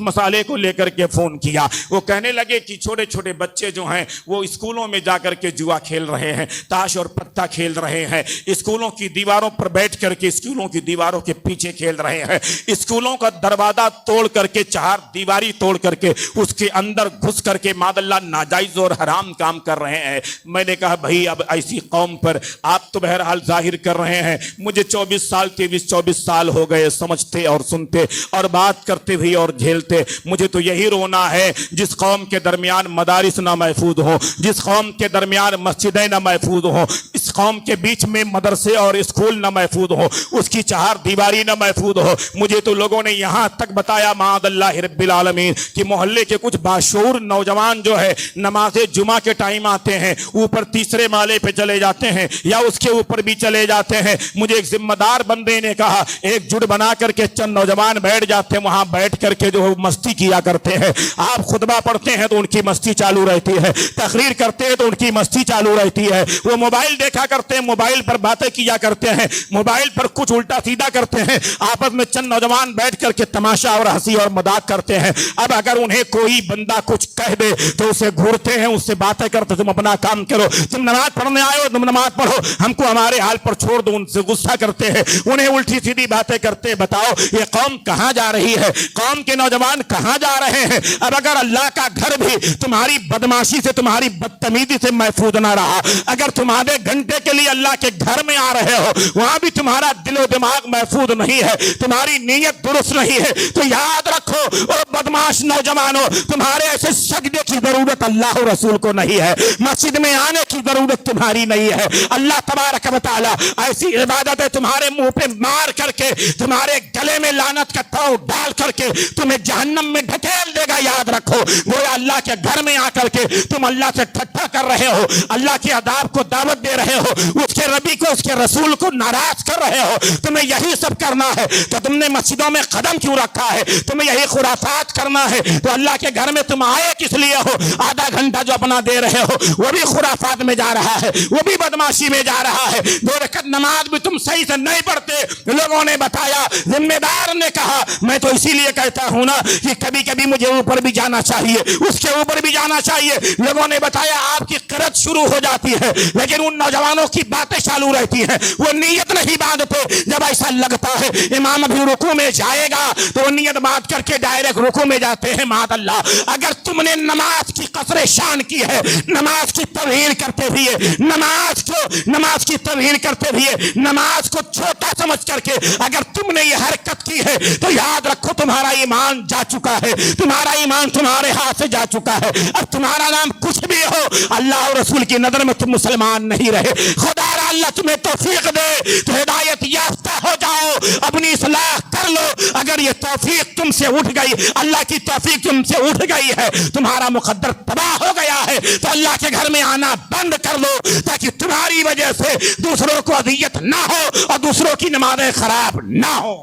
मसाले को लेकर के फोन किया। वो कहने लगे कि छोटे छोटे बच्चे जो हैं वो स्कूलों में जाकर के जुआ खेल रहे हैं, ताश और पत्ता खेल रहे हैं, स्कूलों की दीवारों पर बैठ करके स्कूलों की दीवारों के पीछे खेल रहे हैं, स्कूलों का दरवाजा तोड़ करके, चार दीवारी तोड़ करके उसके अंदर घुस करके मादल्ला नाजायज और हराम काम कर रहे हैं। मैंने कहा भाई अब ऐसी कौम पर आप तो बहरहाल जाहिर कर रहे हैं, मुझे 23-24 साल हो गए समझते और सुनते और बात करते भी और झेलते। मुझे तो यही रोना है जिस कौम के दरमियान मदारिस ना महफूज हो, जिस कौम के दरमियान मस्जिदें ना महफूज हो, इस कौम के बीच में मदरसे और स्कूल ना महफूज हो, उसकी चार दीवारी ना महफूज हो। मुझे तो लोगों ने यहां तक बताया माअल्लाह रब्बिल आलमीन कि मोहल्ले के कुछ बाशऊर नौजवान जो है नमाज जुमा के टाइम आते हैं, ऊपर तीसरे माले पे चले जाते हैं या उसके ऊपर भी चले जाते हैं। मुझे एक जिम्मेदार बंदे ने कहा एक जुट बना करके चंद नौजवान बैठ जाते हैं, वहां बैठ करके जो मस्ती किया करते हैं। आप खुतबा पढ़ते हैं तो उनकी मस्ती चालू रहती है, तकरीर करते हैं तो उनकी मस्ती चालू रहती है, वो मोबाइल देखा करते हैं, मोबाइल पर बातें किया करते हैं, मोबाइल पर कुछ उल्टा सीधा करते हैं, आपस में चंद नौजवान बैठ करके तमाशा और हंसी और मजाक करते हैं। अब अगर उन्हें कोई बंदा कुछ कह दे तो उसे घूरते हैं, उससे बातें करते, तुम अपना काम करो, तुम नमाज पढ़ने आए हो, तुम नमाज पढ़ो, हमको हमारे हाल पर छोड़ दो। उनसे गुस्सा करते हैं, उन्हें उल्टी सीधी बातें करते। बताओ ये कौम कहां जा रही है, कौम के नौजवान कहां जा रहे हैं। अब अगर अल्लाह का घर भी तुम्हारी बदमाशी से, तुम्हारी बदतमीजी से महफूज ना रहा, अगर तुम आधे घंटे के लिए अल्लाह के घर में आ रहे हो, वहां भी तुम्हारा दिलो दिमाग महफूज नहीं है, तुम्हारी नीयत दुरुस्त नहीं है, तो याद रखो और बदमाश नौजवानों, तुम्हारे ऐसे सजदे की जरूरत अल्लाह और रसूल को नहीं है, मस्जिद में आने की जरूरत तुम्हारी नहीं है। अल्लाह तबारक व तआला ऐसी इबादत है तुम्हारे मुंह पे मार करके, तुम्हारे गले में लानत का ताव डाल करके तुम्हें जहन्नम में ढकेल देगा। याद रखो गोया अल्लाह के घर में आकर के तुम अल्लाह से ठट्ठा कर रहे हो, अल्लाह के अदाब को दावत दे रहे हो, उसके रबी को, उसके रसूल को नाराज कर रहे हो। तुम्हें यही सब करना है तो तुमने मस्जिदों में कदम क्यों रखा है, तुम्हें यही खुराफात करना है तो अल्लाह के घर में तुम आए किस लिए हो। आधा घंटा जो अपना दे रहे हो वो भी खुराफात में जा रहा है, वो भी बदमाशी में जा रहा है। 2 रकात नमाज भी तुम सही से नहीं पढ़ते। लोगों ने बताया, जिम्मेदार ने कहा, मैं तो इसीलिए कहता हूं ना कि कभी कभी मुझे ऊपर भी जाना चाहिए, उसके ऊपर भी जाना चाहिए। लोगों ने बताया आपकी किरत शुरू हो जाती है लेकिन उन नौजवानों की बातें चालू रहती हैं, वो नीयत नहीं बांधते। जब ऐसा लगता है इमाम अभी रुकू में जाएगा तो वो नीयत बांध करके डायरेक्ट रुकू में जाते हैं। मादल्ला अगर तुमने नमाज की कसरे शान की है, नमाज की तवहीन करते हुए, नमाज की तवहीन करते हुए, नमाज को छोटा समझ करके अगर तुमने ये हरकत की है तो याद रखो तुम्हारा ईमान जा चुका है, तुम्हारा ईमान तुम्हारे हाथ से जा चुका है। अब तुम्हारा नाम कुछ भी हो, अल्लाह और रसूल की नजर में तुम मुसलमान नहीं रहे। खुदा अल्लाह तुम्हें तौफीक दे तो हिदायत याफ्ता हो जाओ, अपनी इस्लाह कर लो। अगर ये तौफीक तुमसे उठ गई, अल्लाह की तौफीक तुमसे उठ गई है, तुम्हारा मुकद्दर तबाह हो गया है, तो अल्लाह के घर में आना बंद कर लो ताकि तुम्हारी वजह से दूसरों को अजियत ना हो और दूसरों की नमाजें खराब ना हो।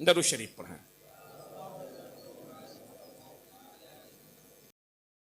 दरूद शरीफ पढ़ें।